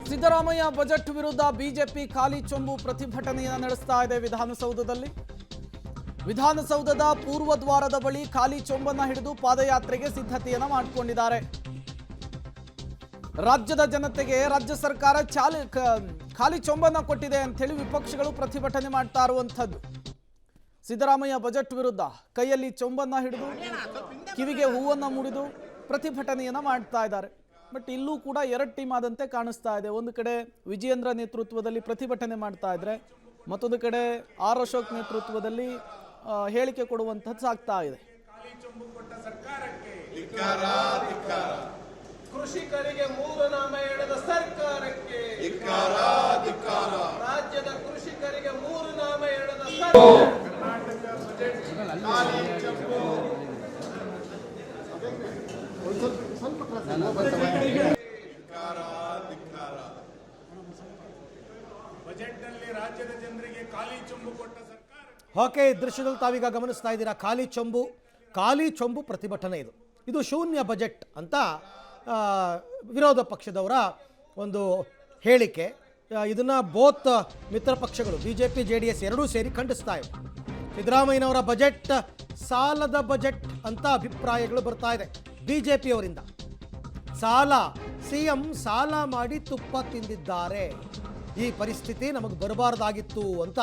Siddaramaiah budget ವಿರುದ್ಧ BJP ಖಾಲಿ ಚೊಂಬು ಪ್ರತಿಭಟನೆಯನ್ನು ನಡೆಸ್ತಾ ಇದೆ ವಿಧಾನಸೌಧದಲ್ಲಿ. ವಿಧಾನಸೌಧದ ಪೂರ್ವ ದ್ವಾರದ ಬಳಿ ಖಾಲಿ ಚೊಂಬನ್ನು ಹಿಡಿದು ಪಾದಯಾತ್ರೆಗೆ ಸಿದ್ಧತೆಯನ್ನು ಮಾಡಿಕೊಂಡಿದ್ದಾರೆ. ರಾಜ್ಯದ ಜನತೆಗೆ ರಾಜ್ಯ ಸರ್ಕಾರ ಖಾಲಿ ಚೊಂಬನ್ನು ಕೊಟ್ಟಿದೆ ಅಂತ ಹೇಳಿ ವಿಪಕ್ಷಗಳು ಪ್ರತಿಭಟನೆ ಮಾಡ್ತಾ ಇರುವಂಥದ್ದು. ಸಿದ್ದರಾಮಯ್ಯ ಬಜೆಟ್ ವಿರುದ್ಧ ಕೈಯಲ್ಲಿ ಚೊಂಬನ್ನು ಹಿಡಿದು ಕಿವಿಗೆ ಹೂವನ್ನು ಮುಡಿದು ಪ್ರತಿಭಟನೆಯನ್ನು ಮಾಡ್ತಾ ಇದ್ದಾರೆ. ಬಟ್ ಇಲ್ಲೂ ಕೂಡ ಎರಡು ಟೀಮ್ ಆದಂತೆ ಕಾಣಿಸ್ತಾ ಇದೆ. ಒಂದು ಕಡೆ ವಿಜಯೇಂದ್ರ ನೇತೃತ್ವದಲ್ಲಿ ಪ್ರತಿಭಟನೆ ಮಾಡ್ತಾ ಇದ್ರೆ, ಮತ್ತೊಂದು ಕಡೆ ಆರ್ ಅಶೋಕ್ ನೇತೃತ್ವದಲ್ಲಿ ಹೇಳಿಕೆ ಕೊಡುವಂಥದ್ದು ಸಾಗ್ತಾ ಇದೆ. ಕೃಷಿಕರಿಗೆ ಮೂರು ನಾಮ ಎಳೆದ ಸರ್ಕಾರಕ್ಕೆ ರಾಜ್ಯದ ಕೃಷಿಕರಿಗೆ ಮೂರು ನಾಮ ಎಳೆದ ಕರ್ನಾಟಕ ಬಜೆಟ್ ಖಾಲಿ ಚೊಂಬು. ಬಜೆಟ್ನಲ್ಲಿ ರಾಜ್ಯದ ಜನರಿಗೆ ಖಾಲಿ ಚೊಂಬು ಕೊಟ್ಟ ಸರ್ಕಾರ. ಓಕೆ, ದೃಶ್ಯದಲ್ಲಿ ತಾವೀಗ ಗಮನಿಸ್ತಾ ಇದ್ದೀರಾ ಖಾಲಿ ಚೊಂಬು ಪ್ರತಿಭಟನೆ. ಇದು ಶೂನ್ಯ ಬಜೆಟ್ ಅಂತ ವಿರೋಧ ಪಕ್ಷದವರ ಒಂದು ಹೇಳಿಕೆ. ಇದನ್ನು ಬೋತ್ ಮಿತ್ರ ಪಕ್ಷಗಳು BJP JDS ಎರಡೂ ಸೇರಿ ಖಂಡಿಸ್ತಾ ಇವೆ. ಸಿದ್ದರಾಮಯ್ಯನವರ ಬಜೆಟ್ ಸಾಲದ ಬಜೆಟ್ ಅಂತ ಅಭಿಪ್ರಾಯಗಳು ಬರ್ತಾ ಇದೆ BJPಯವರಿಂದ. CM ಸಾಲ ಮಾಡಿ ತುಪ್ಪ ತಿಂದಿದ್ದಾರೆ, ಈ ಪರಿಸ್ಥಿತಿ ನಮಗೆ ಬರಬಾರ್ದಾಗಿತ್ತು ಅಂತ.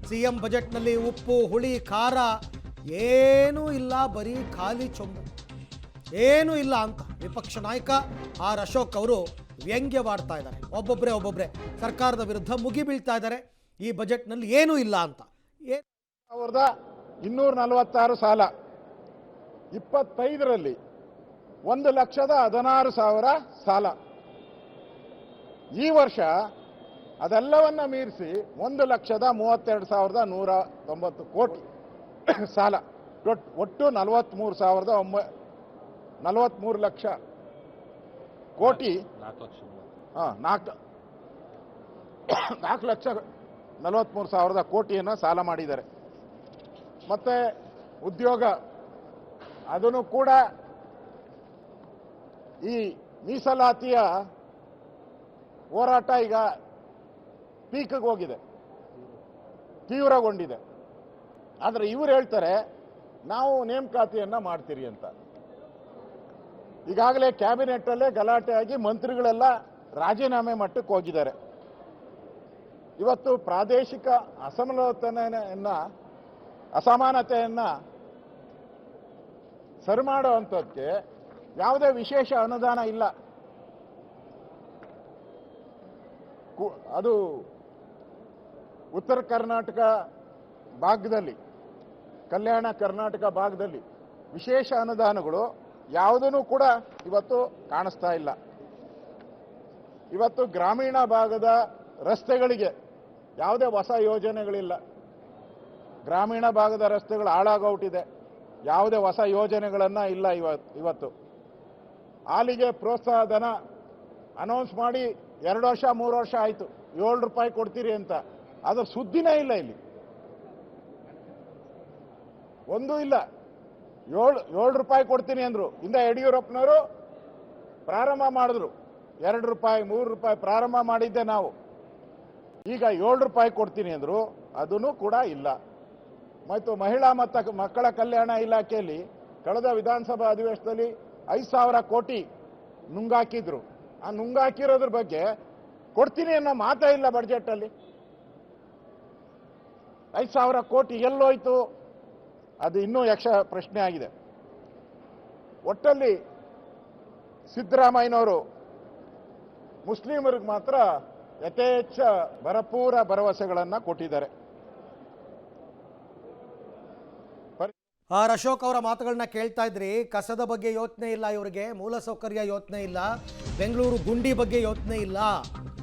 CM ಬಜೆಟ್ನಲ್ಲಿ ಉಪ್ಪು ಹುಳಿ ಖಾರ ಏನೂ ಇಲ್ಲ, ಬರೀ ಖಾಲಿ ಚೊಂಬು, ಏನೂ ಇಲ್ಲ ಅಂತ ವಿಪಕ್ಷ ನಾಯಕ ಆರ್ ಅಶೋಕ್ ಅವರು ವ್ಯಂಗ್ಯವಾಡ್ತಾ ಇದ್ದಾರೆ. ಒಬ್ಬೊಬ್ಬರೇ ಸರ್ಕಾರದ ವಿರುದ್ಧ ಮುಗಿ ಬೀಳ್ತಾ ಇದ್ದಾರೆ. ಈ ಬಜೆಟ್ನಲ್ಲಿ ಏನೂ ಇಲ್ಲ ಅಂತ. 246 ಸಾಲ, 25ರಲ್ಲಿ 1,16,000 ಸಾಲ. ಈ ವರ್ಷ ಅದೆಲ್ಲವನ್ನ ಮೀರಿಸಿ 1,32,190 ಕೋಟಿ ಸಾಲ. ಒಟ್ಟು 43 ಲಕ್ಷ ಕೋಟಿ, 4,43,000 ಕೋಟಿಯನ್ನು ಸಾಲ ಮಾಡಿದ್ದಾರೆ. ಮತ್ತೆ ಉದ್ಯೋಗ, ಅದನ್ನು ಕೂಡ ಈ ಮೀಸಲಾತಿಯ ಹೋರಾಟ ಈಗ ಪೀಕ್ಗೆ ಹೋಗಿದೆ, ತೀವ್ರಗೊಂಡಿದೆ. ಆದರೆ ಇವರು ಹೇಳ್ತಾರೆ ನಾವು ನೇಮಕಾತಿಯನ್ನು ಮಾಡ್ತೀರಿ ಅಂತ. ಈಗಾಗಲೇ ಕ್ಯಾಬಿನೆಟ್ಟಲ್ಲೇ ಗಲಾಟೆ ಆಗಿ ಮಂತ್ರಿಗಳೆಲ್ಲ ರಾಜೀನಾಮೆ ಮಟ್ಟಕ್ಕೆ ಹೋಗಿದ್ದಾರೆ. ಇವತ್ತು ಪ್ರಾದೇಶಿಕ ಅಸಮಾನತೆಯನ್ನು ಸರಿ ಮಾಡುವಂಥದ್ದಕ್ಕೆ ಯಾವುದೇ ವಿಶೇಷ ಅನುದಾನ ಇಲ್ಲ. ಅದು ಉತ್ತರ ಕರ್ನಾಟಕ ಭಾಗದಲ್ಲಿ, ಕಲ್ಯಾಣ ಕರ್ನಾಟಕ ಭಾಗದಲ್ಲಿ ವಿಶೇಷ ಅನುದಾನಗಳು ಯಾವುದೂ ಕೂಡ ಇವತ್ತು ಕಾಣಿಸ್ತಾ ಇಲ್ಲ. ಇವತ್ತು ಗ್ರಾಮೀಣ ಭಾಗದ ರಸ್ತೆಗಳಿಗೆ ಯಾವುದೇ ಹೊಸ ಯೋಜನೆಗಳಿಲ್ಲ. ಗ್ರಾಮೀಣ ಭಾಗದ ರಸ್ತೆಗಳು ಹಾಳಾಗೋಟಿದೆ, ಯಾವುದೇ ಹೊಸ ಯೋಜನೆಗಳನ್ನು ಇಲ್ಲ. ಇವತ್ತು ಹಾಲಿಗೆ ಪ್ರೋತ್ಸಾಹ ಧನ ಅನೌನ್ಸ್ ಮಾಡಿ 2 ವರ್ಷ 3 ವರ್ಷ ಆಯಿತು, 7 ರೂಪಾಯಿ ಕೊಡ್ತೀರಿ ಅಂತ. ಅದರ ಸುದ್ದಿನೇ ಇಲ್ಲ, ಇಲ್ಲಿ ಒಂದೂ ಇಲ್ಲ. 7 ರೂಪಾಯಿ ಕೊಡ್ತೀನಿ ಅಂದರು. ಯಡಿಯೂರಪ್ಪನವರು ಪ್ರಾರಂಭ ಮಾಡಿದ್ರು, 2 ರೂಪಾಯಿ 3 ರೂಪಾಯಿ ಪ್ರಾರಂಭ ಮಾಡಿದ್ದೆ ನಾವು. ಈಗ 7 ರೂಪಾಯಿ ಕೊಡ್ತೀನಿ ಅಂದರು, ಅದೂ ಕೂಡ ಇಲ್ಲ. ಮತ್ತು ಮಹಿಳಾ ಮತ್ತು ಮಕ್ಕಳ ಕಲ್ಯಾಣ ಇಲಾಖೆಯಲ್ಲಿ ಕಳೆದ ವಿಧಾನಸಭಾ ಅಧಿವೇಶನದಲ್ಲಿ 5,000 ಕೋಟಿ ನುಂಗಾಕಿದ್ರು. ಆ ನುಂಗಾಕಿರೋದ್ರ ಬಗ್ಗೆ ಕೊಡ್ತೀನಿ ಅನ್ನೋ ಮಾತೇ ಇಲ್ಲ ಬಡ್ಜೆಟಲ್ಲಿ. 5,000 ಕೋಟಿ ಎಲ್ಲೋಯ್ತು, ಅದು ಇನ್ನೂ ಯಕ್ಷ ಪ್ರಶ್ನೆ ಆಗಿದೆ. ಒಟ್ಟಲ್ಲಿ ಸಿದ್ದರಾಮಯ್ಯನವರು ಮುಸ್ಲಿಮರಿಗೆ ಮಾತ್ರ ಯಥೇಚ್ಛ ಭರಪೂರ ಭರವಸೆಗಳನ್ನು ಕೊಟ್ಟಿದ್ದಾರೆ. ಆರ್ ಅಶೋಕ್ ಅವರ ಮಾತುಗಳನ್ನ ಕೇಳ್ತಾ ಇದ್ರಿ. ಕಸದ ಬಗ್ಗೆ ಯೋಚನೆ ಇಲ್ಲ ಇವರಿಗೆ, ಮೂಲಸೌಕರ್ಯ ಯೋಚನೆ ಇಲ್ಲ, ಬೆಂಗಳೂರು ಗುಂಡಿ ಬಗ್ಗೆ ಯೋಚನೆ ಇಲ್ಲ.